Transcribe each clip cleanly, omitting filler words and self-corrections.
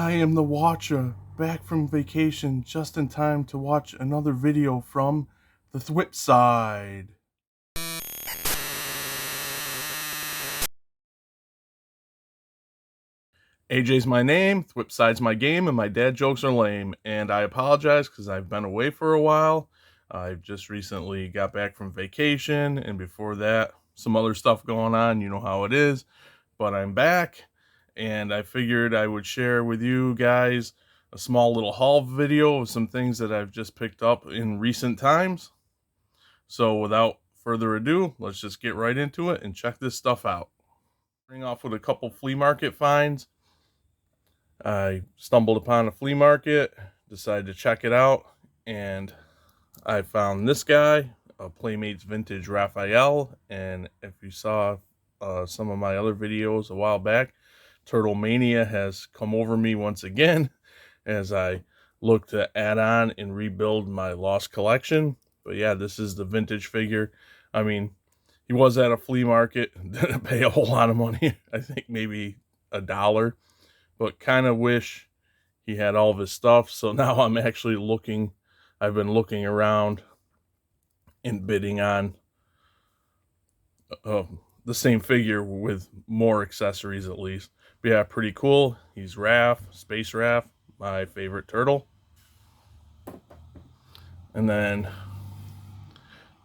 I am the Watcher, back from vacation just in time to watch another video from the Thwip side. AJ's my name, Thwip side's my game, and my dad jokes are lame. And I apologize because I've been away for a while. I just recently got back from vacation, and before that, some other stuff going on. You know how it is. But I'm back, and I figured I would share with you guys a small little haul video of some things that I've just picked up in recent times. So without further ado, let's just get right into it and check this stuff out. Starting off with a couple flea market finds. I stumbled upon a flea market, decided to check it out, and I found this guy, a Playmates Vintage Raphael. And if you saw some of my other videos a while back, Turtle Mania has come over me once again as I look to add on and rebuild my lost collection. But yeah, this is the vintage figure. I mean, he was at a flea market, didn't pay a whole lot of money. I think maybe $1, but kind of wish he had all of his stuff. So now I'm actually looking, I've been looking around and bidding on the same figure with more accessories at least. But yeah, pretty cool. He's Raph, Space Raph, my favorite turtle. And then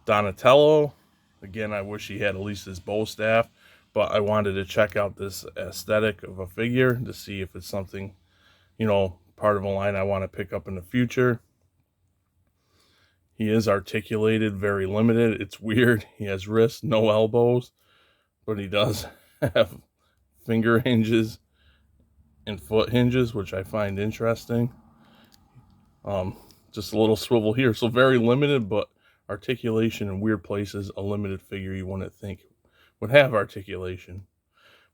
Donatello. Again, I wish he had at least his bow staff, but I wanted to check out this aesthetic of a figure to see if it's something, you know, part of a line I want to pick up in the future. He is articulated, very limited. It's weird. He has wrists, no elbows, but he does have finger hinges and foot hinges, which I find interesting. Just a little swivel here. So very limited, but articulation in weird places. A limited figure you wouldn't think would have articulation.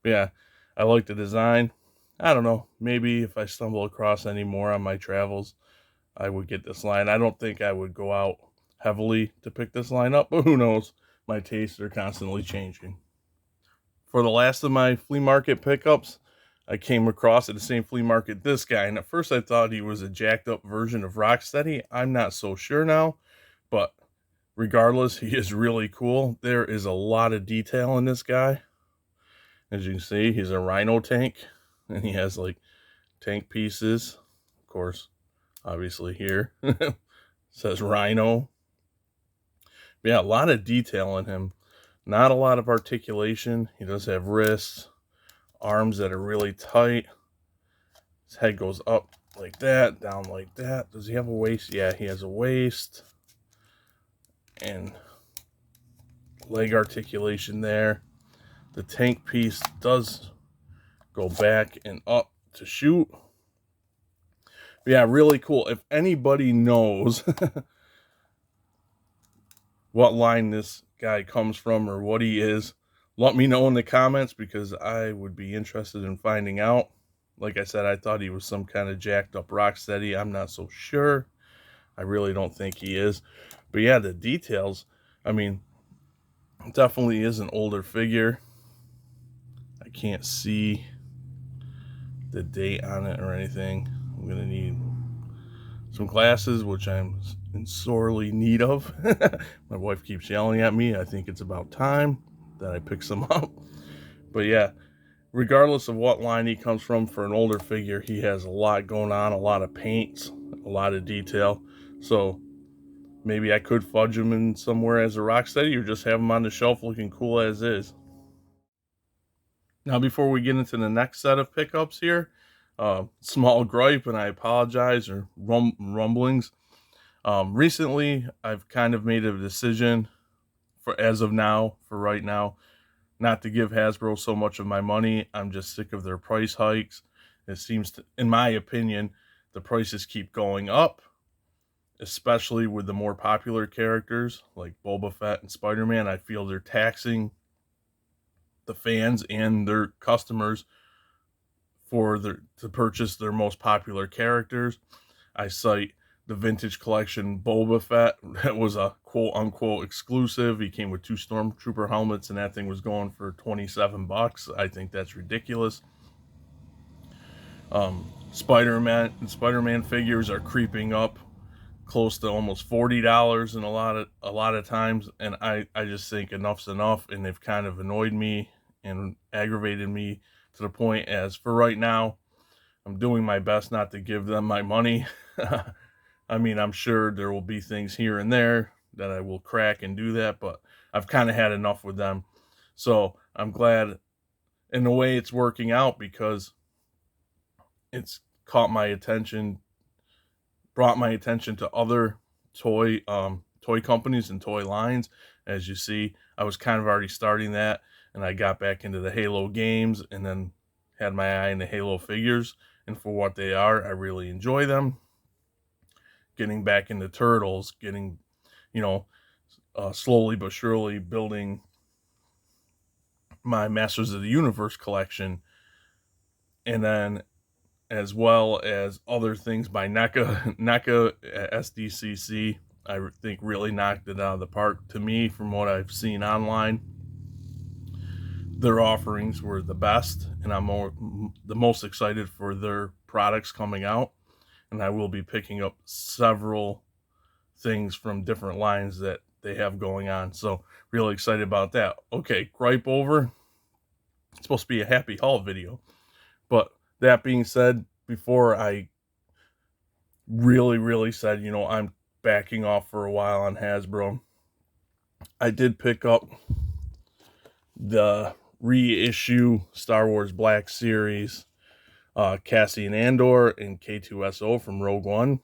But yeah, I like the design. I don't know. Maybe if I stumble across any more on my travels, I would get this line. I don't think I would go out heavily to pick this line up, but who knows? My tastes are constantly changing. For the last of my flea market pickups, I came across at the same flea market this guy, and at first I thought he was a jacked up version of Rocksteady. I'm not so sure now, but regardless, he is really cool. There is a lot of detail in this guy. As you can see, he's a rhino tank, and he has like tank pieces. Of course, obviously here says rhino. But yeah, a lot of detail in him. Not a lot of articulation. He does have wrists, arms that are really tight. His head goes up like that, down like that. Does he have a waist? Yeah, he has a waist. And leg articulation there. The tank piece does go back and up to shoot. But yeah, really cool. If anybody knows what line this guy comes from or what he is, let me know in the comments, because I would be interested in finding out. Like I said, I thought he was some kind of jacked up Rocksteady. I'm not so sure. I really don't think he is. But yeah, the details, I mean, definitely is an older figure. I can't see the date on it or anything. I'm going to need some glasses, which I'm in sorely need of. My wife keeps yelling at me. I think it's about time that I pick some up. But yeah, regardless of what line he comes from, for an older figure, he has a lot going on, a lot of paints, a lot of detail. So maybe I could fudge him in somewhere as a Rocksteady, or just have him on the shelf looking cool as is. Now, before we get into the next set of pickups here, small gripe, and I apologize, or rumblings. Recently, I've kind of made a decision, for as of now, for right now, not to give Hasbro so much of my money. I'm just sick of their price hikes. It seems to, in my opinion, the prices keep going up, especially with the more popular characters like Boba Fett and Spider-Man. I feel they're taxing the fans and their customers to purchase their most popular characters. I cite the vintage collection Boba Fett. That was a quote-unquote exclusive. He came with 2 Stormtrooper helmets, and that thing was going for $27. I think that's ridiculous. Spider-Man figures are creeping up close to almost $40 in a lot of times, and I just think enough's enough, and they've kind of annoyed me and aggravated me to the point as for right now I'm doing my best not to give them my money. I mean, I'm sure there will be things here and there that I will crack and do that, but I've kind of had enough with them. So I'm glad in a way it's working out because it's caught my attention, brought my attention to other toy companies and toy lines. As you see, I was kind of already starting that, and I got back into the Halo games and then had my eye on the Halo figures, and for what they are, I really enjoy them. Getting back into Turtles, getting, you know, slowly but surely building my Masters of the Universe collection, and then as well as other things by NECA SDCC. I think really knocked it out of the park to me from what I've seen online. Their offerings were the best, and I'm the most excited for their products coming out, and I will be picking up several things from different lines that they have going on, so really excited about that. Okay, gripe over. It's supposed to be a happy haul video, but that being said, before I really said, you know, I'm backing off for a while on Hasbro, I did pick up the reissue Star Wars Black Series, Cassian Andor and K2SO from Rogue One,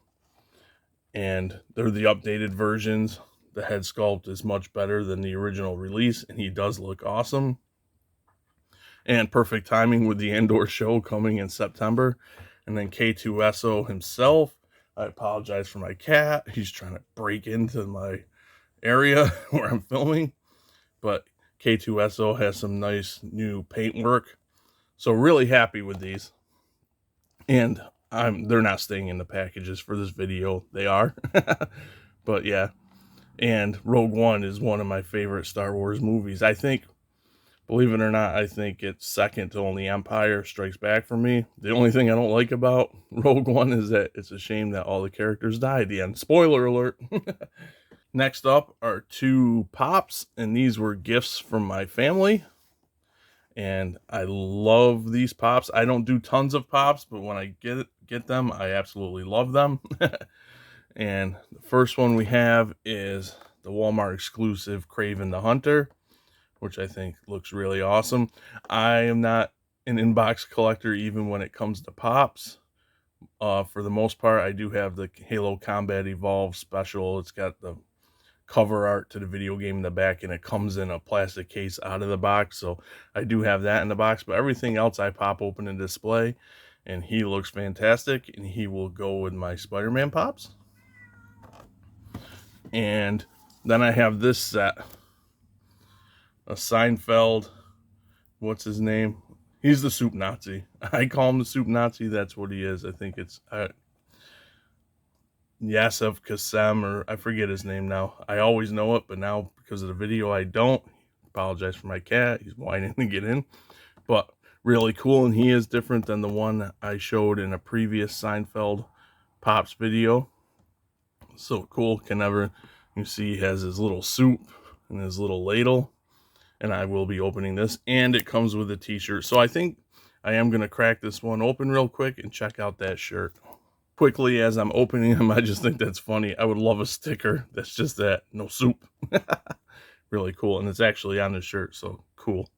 and they're the updated versions. The head sculpt is much better than the original release, and he does look awesome. And perfect timing with the Andor show coming in September. And then K2SO himself, I apologize for my cat. He's trying to break into my area where I'm filming. But K2SO has some nice new paintwork. So really happy with these. And they're not staying in the packages for this video. They are. But yeah. And Rogue One is one of my favorite Star Wars movies. I think, believe it or not, I think it's second to only Empire Strikes Back for me. The only thing I don't like about Rogue One is that it's a shame that all the characters die at the end. Spoiler alert. Next up are two pops, and these were gifts from my family. And I love these pops. I don't do tons of pops, but when I get them, I absolutely love them. And the first one we have is the Walmart exclusive Kraven the Hunter, which I think looks really awesome. I am not an inbox collector even when it comes to pops. For the most part, I do have the Halo Combat Evolved special. It's got the cover art to the video game in the back, and it comes in a plastic case out of the box, so I do have that in the box. But everything else I pop open and display, and he looks fantastic, and he will go with my Spider-Man pops. And then I have this set, a Seinfeld, what's his name? He's the Soup Nazi. I call him the Soup Nazi. That's what he is. I think it's Yasef Kassem, or I forget his name now. I always know it, but now because of the video, I don't. Apologize for my cat. He's whining to get in. But really cool, and he is different than the one I showed in a previous Seinfeld Pops video. So cool. You see he has his little soup and his little ladle. And I will be opening this, and it comes with a t-shirt. So I think I am going to crack this one open real quick and check out that shirt. Quickly, as I'm opening them, I just think that's funny. I would love a sticker that's just that, no soup. Really cool, and it's actually on the shirt, so cool.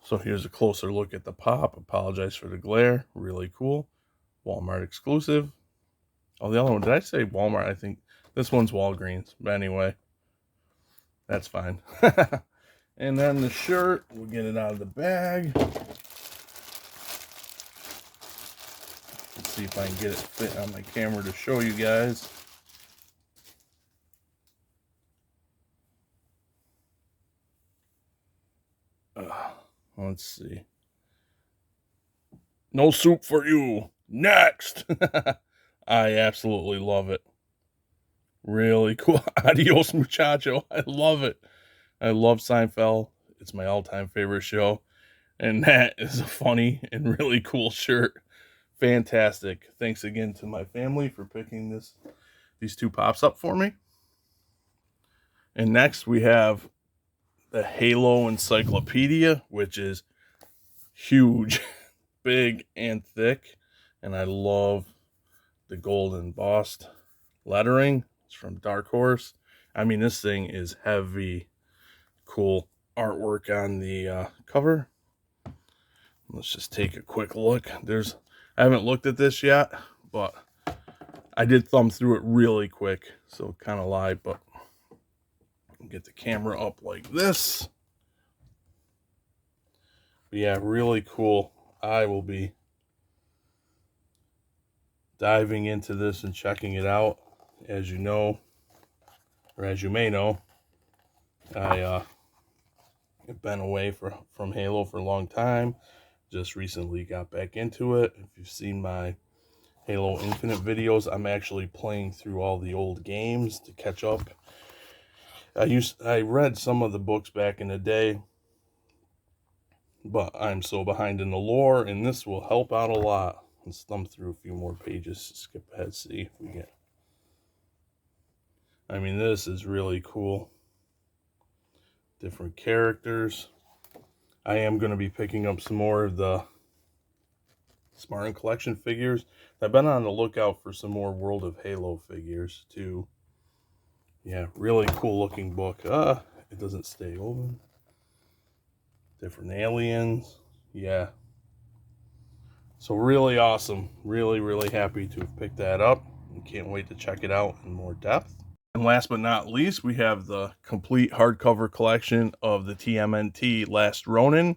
So here's a closer look at the pop. Apologize for the glare. Really cool. Walmart exclusive. Oh, the other one, did I say Walmart? I think this one's Walgreens. But anyway, that's fine. And then the shirt, we'll get it out of the bag. Let's see if I can get it fit on my camera to show you guys. Let's see. No soup for you. Next. I absolutely love it. Really cool. Adios, muchacho. I love it. I love Seinfeld. It's my all-time favorite show. And that is a funny and really cool shirt. fantastic. Thanks again to my family for picking these two pops up for me. And next we have the Halo Encyclopedia, which is huge, big and thick, and I love the gold embossed lettering. It's from Dark Horse. I mean, this thing is heavy. Cool artwork on the cover. Let's just take a quick look. I haven't looked at this yet, but I did thumb through it really quick, so kind of lied, but get the camera up like this. But yeah, really cool. I will be diving into this and checking it out. As you know, or as you may know, I have been away from Halo for a long time. Just recently got back into it. If you've seen my Halo Infinite videos, I'm actually playing through all the old games to catch up. I read some of the books back in the day, but I'm so behind in the lore, and this will help out a lot. Let's thumb through a few more pages, skip ahead, see if we get... I mean, this is really cool. Different characters. I am going to be picking up some more of the Smart Collection figures. I've been on the lookout for some more World of Halo figures too. Yeah, really cool looking book. It doesn't stay open. Different aliens. Yeah. So really awesome. Really, really happy to have picked that up. And can't wait to check it out in more depth. And last but not least, we have the complete hardcover collection of the TMNT Last Ronin.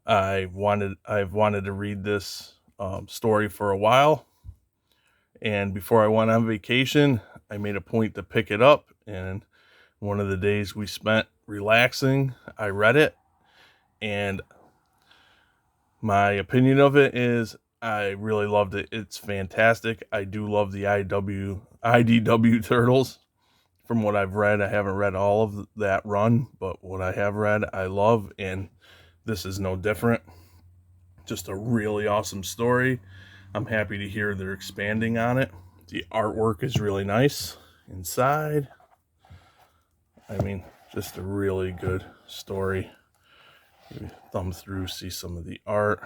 I've wanted to read this story for a while, and before I went on vacation, I made a point to pick it up, and one of the days we spent relaxing, I read it, and my opinion of it is I really loved it. It's fantastic. I do love the IDW Turtles. From what I've read, I haven't read all of that run, but what I have read, I love, and this is no different. Just a really awesome story. I'm happy to hear they're expanding on it. The artwork is really nice inside. I mean, just a really good story. Maybe thumb through, see some of the art.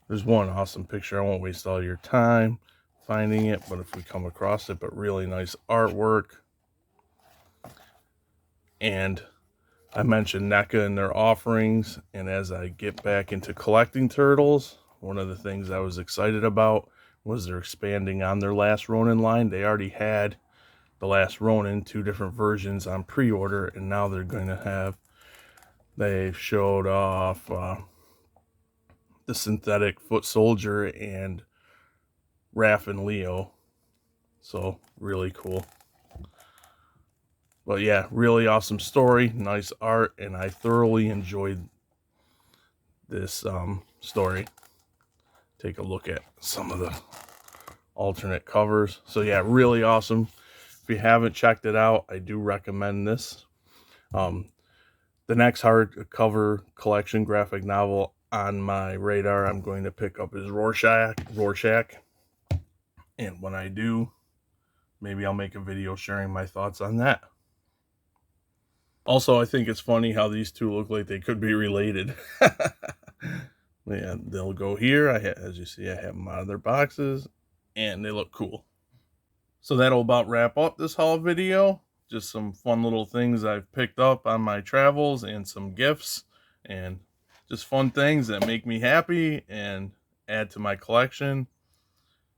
There's one awesome picture. I won't waste all your time finding it, but if we come across it, but really nice artwork. And I mentioned NECA and their offerings, and as I get back into collecting turtles, one of the things I was excited about was they're expanding on their Last Ronin line. They already had the Last Ronin, 2 different versions on pre-order, and now they're going to have, they showed off the synthetic foot soldier and Raph and Leo. So really cool. But yeah, really awesome story, nice art, and I thoroughly enjoyed this story. Take a look at some of the alternate covers. So yeah, really awesome. If you haven't checked it out, I do recommend this. The next hardcover collection graphic novel on my radar I'm going to pick up is Rorschach. And when I do, maybe I'll make a video sharing my thoughts on that. Also, I think it's funny how these two look like they could be related. Yeah, they'll go here. As you see, I have them out of their boxes, and they look cool. So that'll about wrap up this haul video. Just some fun little things I've picked up on my travels, and some gifts, and just fun things that make me happy and add to my collection.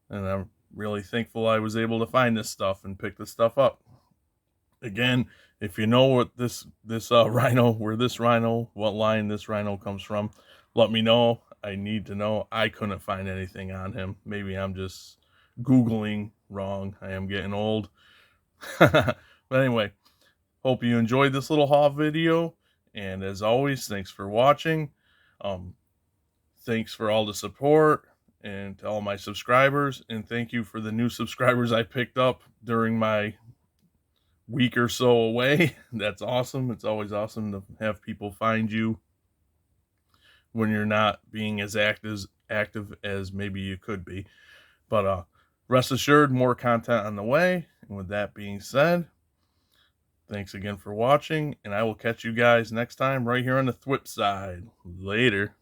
And I'm really thankful I was able to find this stuff and pick this stuff up. Again, if you know what what line this rhino comes from, let me know. I need to know. I couldn't find anything on him. Maybe I'm just Googling wrong. I am getting old. But anyway, hope you enjoyed this little haul video. And as always, thanks for watching. Thanks for all the support, and to all my subscribers. And thank you for the new subscribers I picked up during my week or so away. That's awesome. It's always awesome to have people find you. when you're not being as active as maybe you could be. But rest assured, more content on the way. And with that being said, thanks again for watching, and I will catch you guys next time right here on the Thwip side. Later.